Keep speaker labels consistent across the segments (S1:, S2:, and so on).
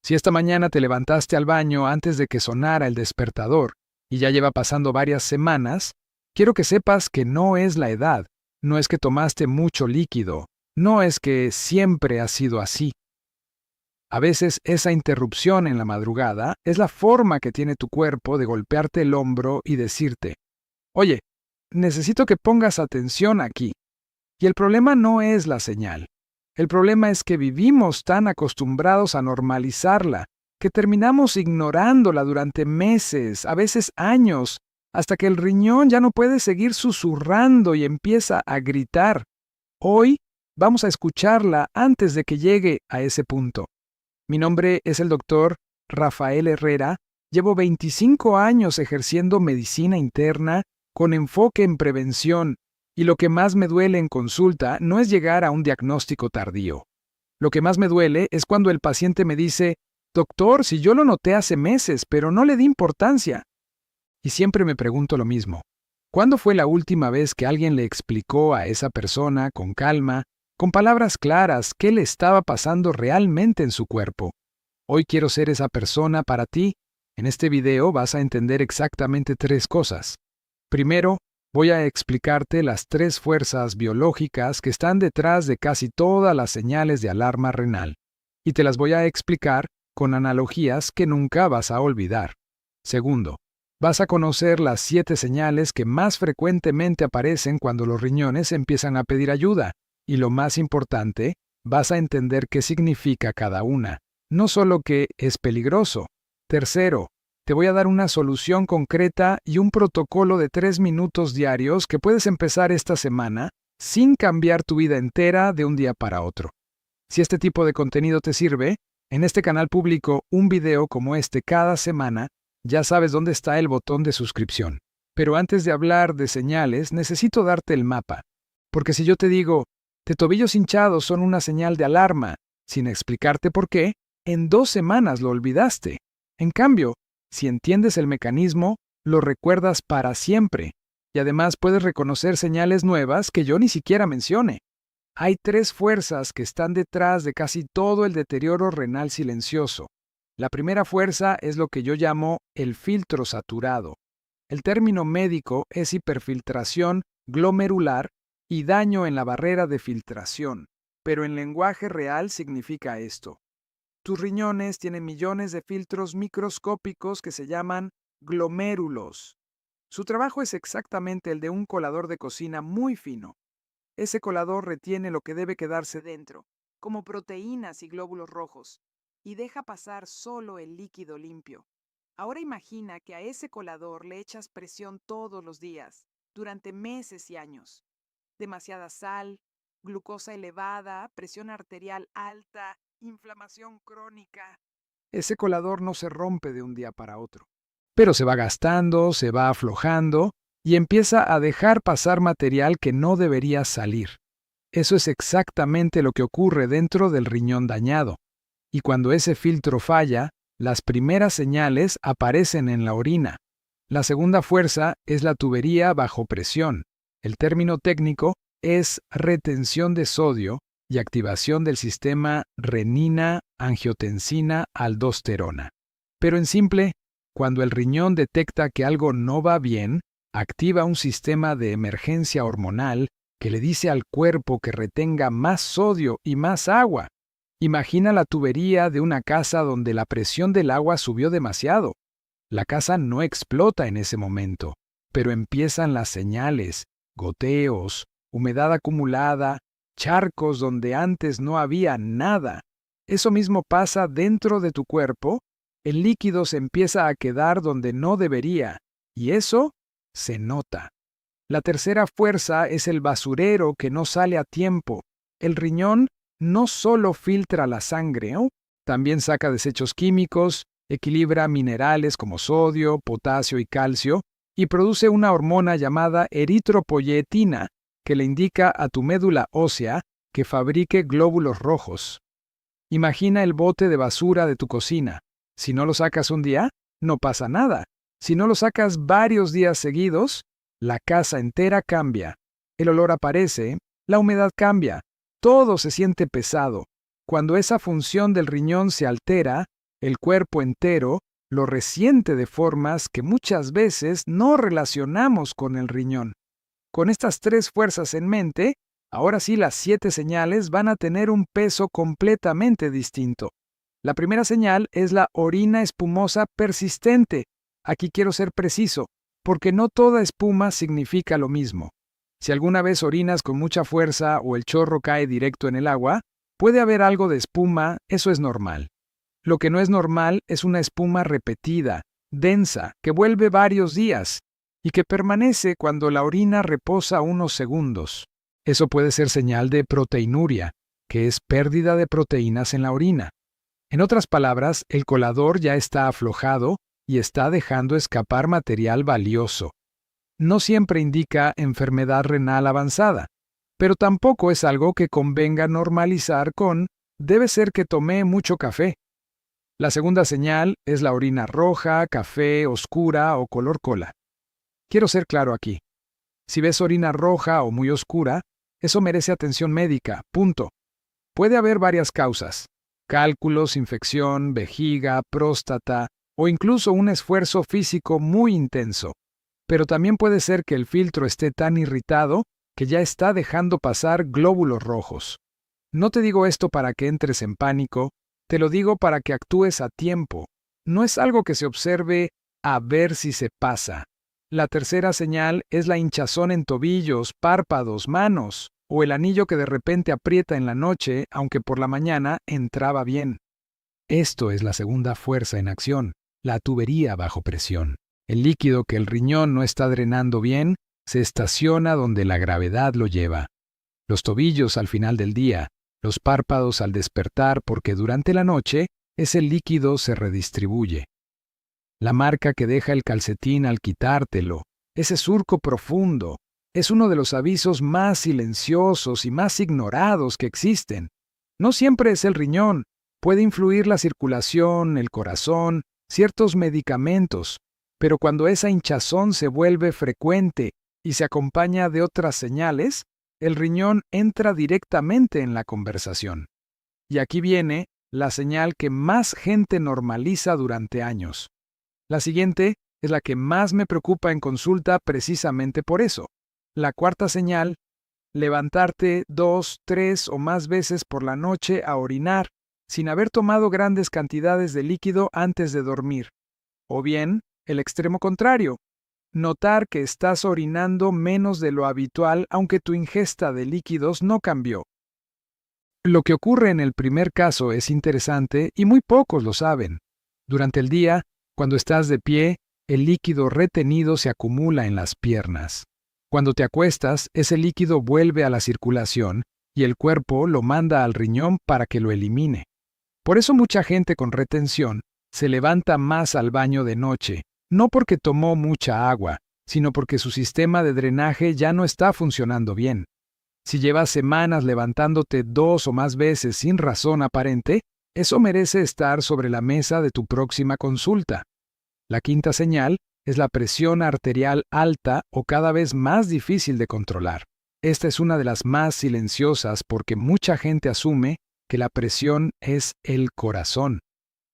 S1: Si esta mañana te levantaste al baño antes de que sonara el despertador y ya lleva pasando varias semanas, quiero que sepas que no es la edad, no es que tomaste mucho líquido, no es que siempre ha sido así. A veces esa interrupción en la madrugada es la forma que tiene tu cuerpo de golpearte el hombro y decirte, oye, necesito que pongas atención aquí. Y el problema no es la señal. El problema es que vivimos tan acostumbrados a normalizarla, que terminamos ignorándola durante meses, a veces años, hasta que el riñón ya no puede seguir susurrando y empieza a gritar. Hoy vamos a escucharla antes de que llegue a ese punto. Mi nombre es el doctor Rafael Herrera. Llevo 25 años ejerciendo medicina interna con enfoque en prevención, y lo que más me duele en consulta no es llegar a un diagnóstico tardío. Lo que más me duele es cuando el paciente me dice, doctor, si yo lo noté hace meses, pero no le di importancia. Y siempre me pregunto lo mismo. ¿Cuándo fue la última vez que alguien le explicó a esa persona con calma, con palabras claras, qué le estaba pasando realmente en su cuerpo? Hoy quiero ser esa persona para ti. En este video vas a entender exactamente 3 cosas. Primero, voy a explicarte las 3 fuerzas biológicas que están detrás de casi todas las señales de alarma renal. Y te las voy a explicar con analogías que nunca vas a olvidar. Segundo, vas a conocer las 7 señales que más frecuentemente aparecen cuando los riñones empiezan a pedir ayuda. Y lo más importante, vas a entender qué significa cada una, no solo que es peligroso. Tercero, te voy a dar una solución concreta y un protocolo de 3 minutos diarios que puedes empezar esta semana sin cambiar tu vida entera de un día para otro. Si este tipo de contenido te sirve, en este canal publico un video como este cada semana. Ya sabes dónde está el botón de suscripción. Pero antes de hablar de señales, necesito darte el mapa. Porque si yo te digo, te tobillos hinchados son una señal de alarma, sin explicarte por qué, en 2 semanas lo olvidaste. En cambio, si entiendes el mecanismo, lo recuerdas para siempre. Y además puedes reconocer señales nuevas que yo ni siquiera mencione. Hay 3 fuerzas que están detrás de casi todo el deterioro renal silencioso. La primera fuerza es lo que yo llamo el filtro saturado. El término médico es hiperfiltración glomerular y daño en la barrera de filtración, pero en lenguaje real significa esto. Tus riñones tienen millones de filtros microscópicos que se llaman glomérulos. Su trabajo es exactamente el de un colador de cocina muy fino. Ese colador retiene lo que debe quedarse dentro, como proteínas y glóbulos rojos, y deja pasar solo el líquido limpio. Ahora imagina que a ese colador le echas presión todos los días, durante meses y años. Demasiada sal, glucosa elevada, presión arterial alta, inflamación crónica. Ese colador no se rompe de un día para otro, pero se va gastando, se va aflojando y empieza a dejar pasar material que no debería salir. Eso es exactamente lo que ocurre dentro del riñón dañado. Y cuando ese filtro falla, las primeras señales aparecen en la orina. La segunda fuerza es la tubería bajo presión. El término técnico es retención de sodio y activación del sistema renina-angiotensina-aldosterona. Pero en simple, cuando el riñón detecta que algo no va bien, activa un sistema de emergencia hormonal que le dice al cuerpo que retenga más sodio y más agua. Imagina la tubería de una casa donde la presión del agua subió demasiado. La casa no explota en ese momento, pero empiezan las señales, goteos, humedad acumulada, charcos donde antes no había nada. Eso mismo pasa dentro de tu cuerpo. El líquido se empieza a quedar donde no debería, y eso se nota. La tercera fuerza es el basurero que no sale a tiempo. El riñón no solo filtra la sangre, también saca desechos químicos, equilibra minerales como sodio, potasio y calcio, y produce una hormona llamada eritropoyetina que le indica a tu médula ósea que fabrique glóbulos rojos. Imagina el bote de basura de tu cocina. Si no lo sacas un día, no pasa nada. Si no lo sacas varios días seguidos, la casa entera cambia. El olor aparece, la humedad cambia, todo se siente pesado. Cuando esa función del riñón se altera, El cuerpo entero lo resiente de formas que muchas veces no relacionamos con el riñón. Con estas 3 fuerzas en mente, ahora sí las 7 señales van a tener un peso completamente distinto. La primera señal es la orina espumosa persistente. Aquí quiero ser preciso, porque no toda espuma significa lo mismo. Si alguna vez orinas con mucha fuerza o el chorro cae directo en el agua, puede haber algo de espuma, eso es normal. Lo que no es normal es una espuma repetida, densa, que vuelve varios días y que permanece cuando la orina reposa unos segundos. Eso puede ser señal de proteinuria, que es pérdida de proteínas en la orina. En otras palabras, el colador ya está aflojado y está dejando escapar material valioso. No siempre indica enfermedad renal avanzada, pero tampoco es algo que convenga normalizar con «debe ser que tomé mucho café». La segunda señal es la orina roja, café, oscura o color cola. Quiero ser claro aquí. Si ves orina roja o muy oscura, eso merece atención médica, punto. Puede haber varias causas: cálculos, infección, vejiga, próstata o incluso un esfuerzo físico muy intenso. Pero también puede ser que el filtro esté tan irritado que ya está dejando pasar glóbulos rojos. No te digo esto para que entres en pánico, te lo digo para que actúes a tiempo. No es algo que se observe a ver si se pasa. La tercera señal es la hinchazón en tobillos, párpados, manos, o el anillo que de repente aprieta en la noche, aunque por la mañana entraba bien. Esto es la segunda fuerza en acción, la tubería bajo presión. El líquido que el riñón no está drenando bien se estaciona donde la gravedad lo lleva. Los tobillos al final del día, los párpados al despertar, porque durante la noche ese líquido se redistribuye. La marca que deja el calcetín al quitártelo, ese surco profundo, es uno de los avisos más silenciosos y más ignorados que existen. No siempre es el riñón, puede influir la circulación, el corazón, ciertos medicamentos, pero cuando esa hinchazón se vuelve frecuente y se acompaña de otras señales, el riñón entra directamente en la conversación. Y aquí viene la señal que más gente normaliza durante años. La siguiente es la que más me preocupa en consulta precisamente por eso. La cuarta señal: levantarte 2, 3 o más veces por la noche a orinar, sin haber tomado grandes cantidades de líquido antes de dormir. O bien, el extremo contrario: notar que estás orinando menos de lo habitual aunque tu ingesta de líquidos no cambió. Lo que ocurre en el primer caso es interesante y muy pocos lo saben. Durante el día, cuando estás de pie, el líquido retenido se acumula en las piernas. Cuando te acuestas, ese líquido vuelve a la circulación y el cuerpo lo manda al riñón para que lo elimine. Por eso mucha gente con retención se levanta más al baño de noche, no porque tomó mucha agua, sino porque su sistema de drenaje ya no está funcionando bien. Si llevas semanas levantándote 2 o más veces sin razón aparente, eso merece estar sobre la mesa de tu próxima consulta. La quinta señal es la presión arterial alta o cada vez más difícil de controlar. Esta es una de las más silenciosas porque mucha gente asume que la presión es el corazón.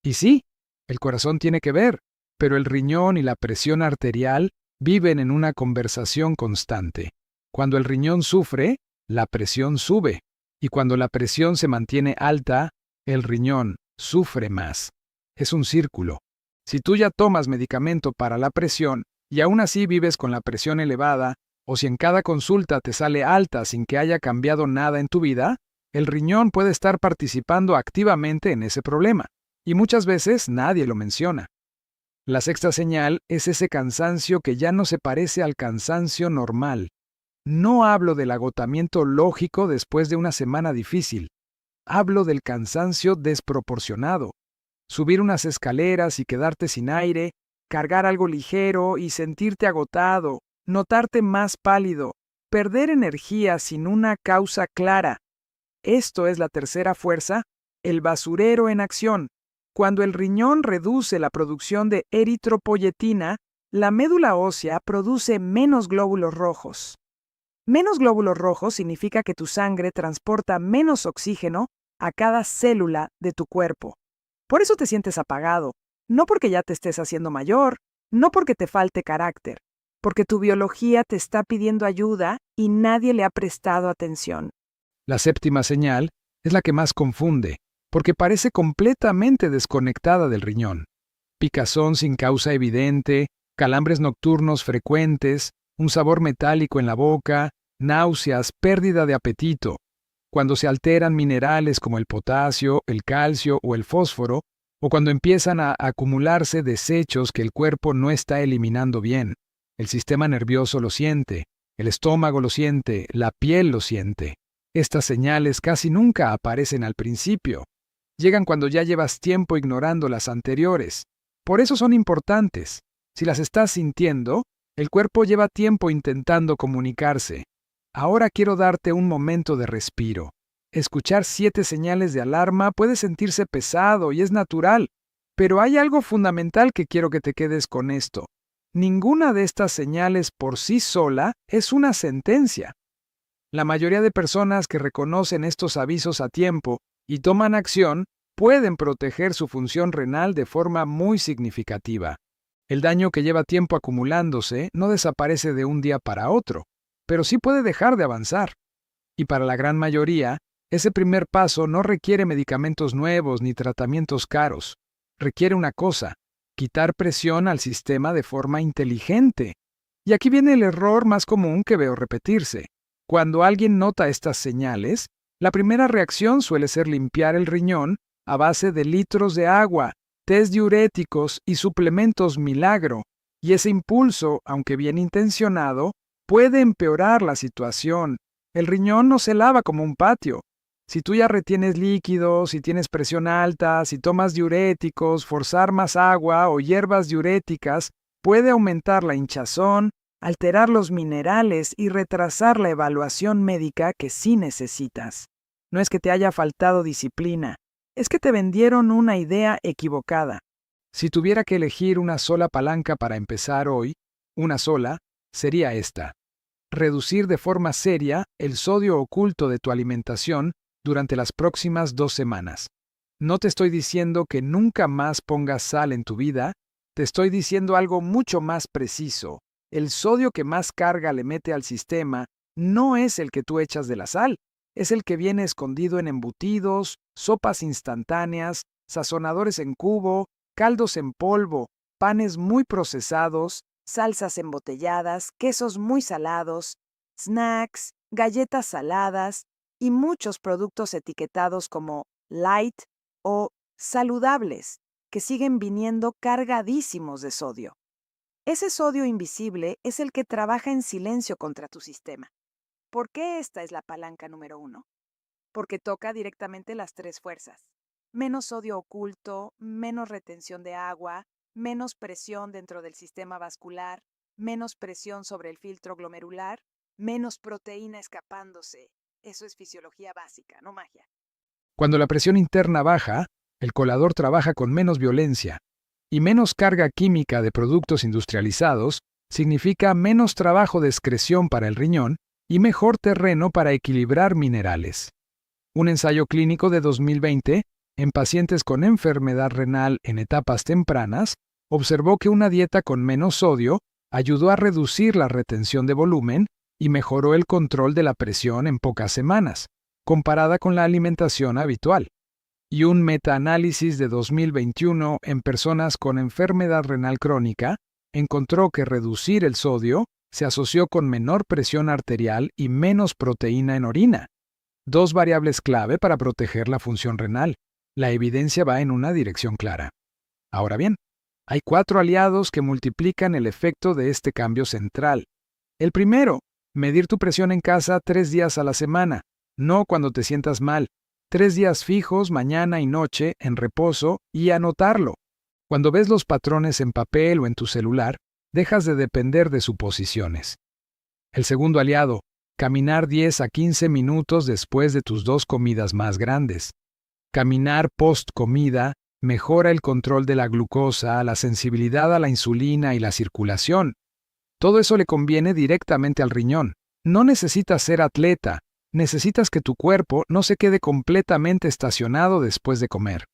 S1: Y sí, el corazón tiene que ver, pero el riñón y la presión arterial viven en una conversación constante. Cuando el riñón sufre, la presión sube, y cuando la presión se mantiene alta, el riñón sufre más. Es un círculo. Si tú ya tomas medicamento para la presión y aún así vives con la presión elevada, o si en cada consulta te sale alta sin que haya cambiado nada en tu vida, el riñón puede estar participando activamente en ese problema, y muchas veces nadie lo menciona. La sexta señal es ese cansancio que ya no se parece al cansancio normal. No hablo del agotamiento lógico después de una semana difícil. Hablo del cansancio desproporcionado. Subir unas escaleras y quedarte sin aire, cargar algo ligero y sentirte agotado, notarte más pálido, perder energía sin una causa clara. Esto es la tercera fuerza, el basurero en acción. Cuando el riñón reduce la producción de eritropoyetina, la médula ósea produce menos glóbulos rojos. Menos glóbulos rojos significa que tu sangre transporta menos oxígeno a cada célula de tu cuerpo.
S2: Por eso te sientes apagado, no porque ya te estés haciendo mayor, no porque te falte carácter, porque tu biología te está pidiendo ayuda y nadie le ha prestado atención.
S1: La séptima señal es la que más confunde, porque parece completamente desconectada del riñón. Picazón sin causa evidente, calambres nocturnos frecuentes, un sabor metálico en la boca, náuseas, pérdida de apetito. Cuando se alteran minerales como el potasio, el calcio o el fósforo, o cuando empiezan a acumularse desechos que el cuerpo no está eliminando bien. El sistema nervioso lo siente, el estómago lo siente, la piel lo siente. Estas señales casi nunca aparecen al principio. Llegan cuando ya llevas tiempo ignorando las anteriores. Por eso son importantes. Si las estás sintiendo, el cuerpo lleva tiempo intentando comunicarse. Ahora quiero darte un momento de respiro. Escuchar 7 señales de alarma puede sentirse pesado y es natural, pero hay algo fundamental que quiero que te quedes con esto. Ninguna de estas señales por sí sola es una sentencia. La mayoría de personas que reconocen estos avisos a tiempo y toman acción pueden proteger su función renal de forma muy significativa. El daño que lleva tiempo acumulándose no desaparece de un día para otro, pero sí puede dejar de avanzar. Y para la gran mayoría, ese primer paso no requiere medicamentos nuevos ni tratamientos caros. Requiere una cosa: quitar presión al sistema de forma inteligente. Y aquí viene el error más común que veo repetirse. Cuando alguien nota estas señales, la primera reacción suele ser limpiar el riñón a base de litros de agua, test diuréticos y suplementos milagro. Y ese impulso, aunque bien intencionado, puede empeorar la situación. El riñón no se lava como un patio. Si tú ya retienes líquidos, si tienes presión alta, si tomas diuréticos, forzar más agua o hierbas diuréticas puede aumentar la hinchazón, alterar los minerales y retrasar la evaluación médica que sí necesitas. No es que te haya faltado disciplina, es que te vendieron una idea equivocada. Si tuviera que elegir una sola palanca para empezar hoy, una sola, sería esta: reducir de forma seria el sodio oculto de tu alimentación durante las próximas 2 semanas. No te estoy diciendo que nunca más pongas sal en tu vida, te estoy diciendo algo mucho más preciso. El sodio que más carga le mete al sistema no es el que tú echas de la sal, es el que viene escondido en embutidos, sopas instantáneas, sazonadores en cubo, caldos en polvo, panes muy procesados, salsas embotelladas, quesos muy salados, snacks, galletas saladas y muchos productos etiquetados como light o saludables, que siguen viniendo cargadísimos de sodio. Ese sodio invisible es el que trabaja en silencio contra tu sistema. ¿Por qué esta es la palanca número 1? Porque toca directamente las 3 fuerzas. Menos sodio oculto, menos retención de agua, menos presión dentro del sistema vascular, menos presión sobre el filtro glomerular, menos proteína escapándose. Eso es fisiología básica, no magia. Cuando la presión interna baja, el colador trabaja con menos violencia, y menos carga química de productos industrializados significa menos trabajo de excreción para el riñón y mejor terreno para equilibrar minerales. Un ensayo clínico de 2020, en pacientes con enfermedad renal en etapas tempranas, observó que una dieta con menos sodio ayudó a reducir la retención de volumen y mejoró el control de la presión en pocas semanas, comparada con la alimentación habitual. Y un metaanálisis de 2021 en personas con enfermedad renal crónica encontró que reducir el sodio se asoció con menor presión arterial y menos proteína en orina. 2 variables clave para proteger la función renal. La evidencia va en una dirección clara. Ahora bien, hay 4 aliados que multiplican el efecto de este cambio central. El primero, medir tu presión en casa 3 días a la semana, no cuando te sientas mal. 3 días fijos, mañana y noche, en reposo, y anotarlo. Cuando ves los patrones en papel o en tu celular, dejas de depender de suposiciones. El segundo aliado, caminar 10 a 15 minutos después de tus 2 comidas más grandes. Caminar post-comida mejora el control de la glucosa, la sensibilidad a la insulina y la circulación. Todo eso le conviene directamente al riñón. No necesitas ser atleta, necesitas que tu cuerpo no se quede completamente estacionado después de comer.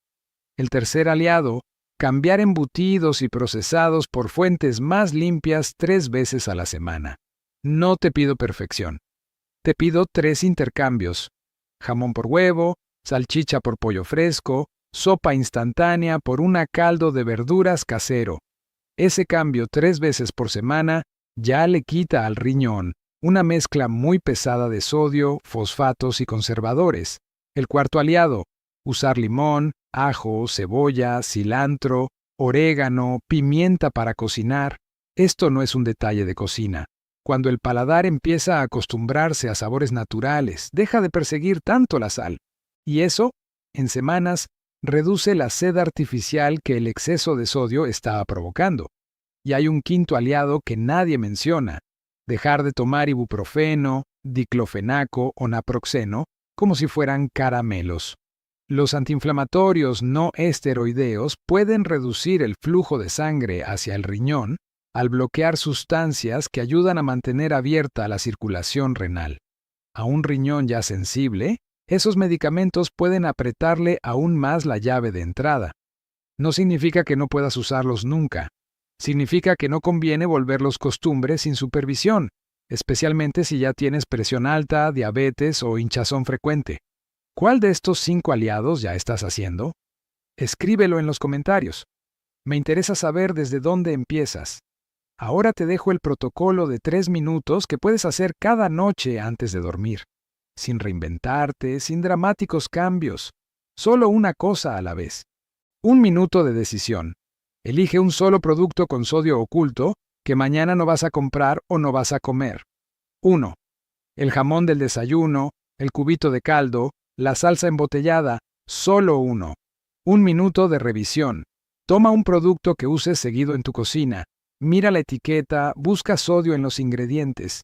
S1: El tercer aliado, cambiar embutidos y procesados por fuentes más limpias 3 veces a la semana. No te pido perfección. Te pido 3 intercambios: jamón por huevo, salchicha por pollo fresco, sopa instantánea por una caldo de verduras casero. Ese cambio 3 veces por semana ya le quita al riñón una mezcla muy pesada de sodio, fosfatos y conservadores. El cuarto aliado, usar limón, ajo, cebolla, cilantro, orégano, pimienta para cocinar. Esto no es un detalle de cocina. Cuando el paladar empieza a acostumbrarse a sabores naturales, deja de perseguir tanto la sal. Y eso, en semanas, reduce la sed artificial que el exceso de sodio está provocando. Y hay un quinto aliado que nadie menciona: dejar de tomar ibuprofeno, diclofenaco o naproxeno como si fueran caramelos. Los antiinflamatorios no esteroideos pueden reducir el flujo de sangre hacia el riñón al bloquear sustancias que ayudan a mantener abierta la circulación renal. A un riñón ya sensible, esos medicamentos pueden apretarle aún más la llave de entrada. No significa que no puedas usarlos nunca. Significa que no conviene volverlos costumbre sin supervisión, especialmente si ya tienes presión alta, diabetes o hinchazón frecuente. ¿Cuál de estos 5 aliados ya estás haciendo? Escríbelo en los comentarios. Me interesa saber desde dónde empiezas. Ahora te dejo el protocolo de 3 minutos que puedes hacer cada noche antes de dormir. Sin reinventarte, sin dramáticos cambios. Solo una cosa a la vez. 1 minuto de decisión. Elige un solo producto con sodio oculto que mañana no vas a comprar o no vas a comer. 1. El jamón del desayuno, el cubito de caldo, la salsa embotellada, solo uno. 1 minuto de revisión. Toma un producto que uses seguido en tu cocina. Mira la etiqueta, busca sodio en los ingredientes.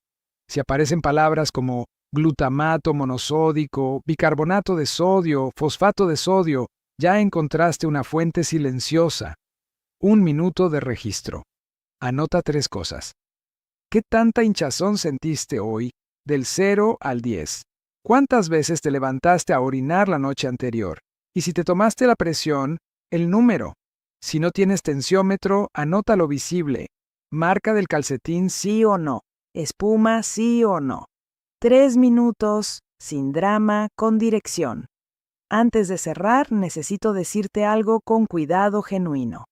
S1: Si aparecen palabras como glutamato monosódico, bicarbonato de sodio, fosfato de sodio, ya encontraste una fuente silenciosa. 1 minuto de registro. Anota 3 cosas. ¿Qué tanta hinchazón sentiste hoy, del 0 al 10? ¿Cuántas veces te levantaste a orinar la noche anterior? Y si te tomaste la presión, el número. Si no tienes tensiómetro, anótalo visible. Marca del calcetín sí o no. Espuma sí o no.
S2: 3 minutos, sin drama, con dirección. Antes de cerrar, necesito decirte algo con cuidado genuino.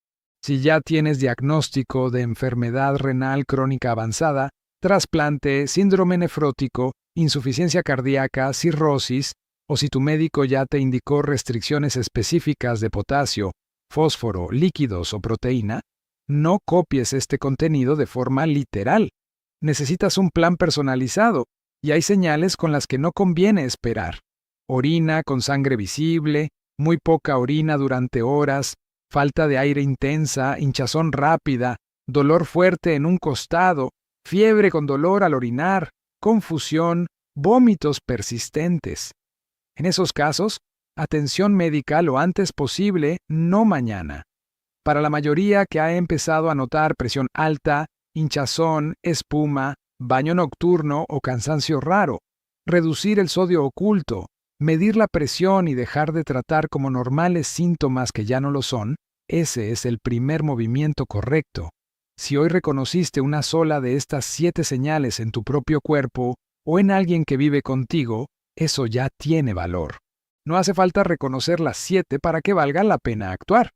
S1: Si ya tienes diagnóstico de enfermedad renal crónica avanzada, trasplante, síndrome nefrótico, insuficiencia cardíaca, cirrosis, o si tu médico ya te indicó restricciones específicas de potasio, fósforo, líquidos o proteína, no copies este contenido de forma literal. Necesitas un plan personalizado, y hay señales con las que no conviene esperar. Orina con sangre visible, muy poca orina durante horas, falta de aire intensa, hinchazón rápida, dolor fuerte en un costado, fiebre con dolor al orinar, confusión, vómitos persistentes. En esos casos, atención médica lo antes posible, no mañana. Para la mayoría que ha empezado a notar presión alta, hinchazón, espuma, baño nocturno o cansancio raro, reducir el sodio oculto, medir la presión y dejar de tratar como normales síntomas que ya no lo son, ese es el primer movimiento correcto. Si hoy reconociste una sola de estas 7 señales en tu propio cuerpo o en alguien que vive contigo, eso ya tiene valor. No hace falta reconocer las 7 para que valga la pena actuar.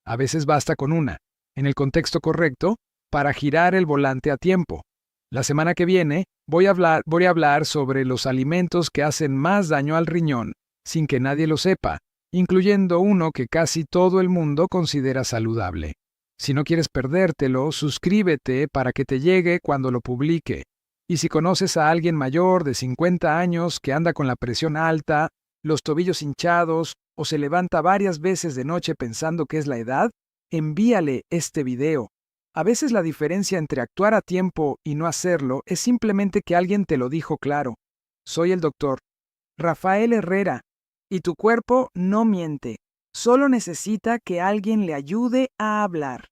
S1: A veces basta con una, en el contexto correcto, para girar el volante a tiempo. La semana que viene voy a hablar sobre los alimentos que hacen más daño al riñón sin que nadie lo sepa, incluyendo uno que casi todo el mundo considera saludable. Si no quieres perdértelo, suscríbete para que te llegue cuando lo publique. Y si conoces a alguien mayor de 50 años que anda con la presión alta, los tobillos hinchados o se levanta varias veces de noche pensando que es la edad, envíale este video. A veces la diferencia entre actuar a tiempo y no hacerlo es simplemente que alguien te lo dijo claro. Soy el doctor Rafael Herrera, y tu cuerpo no miente, solo necesita que alguien le ayude a hablar.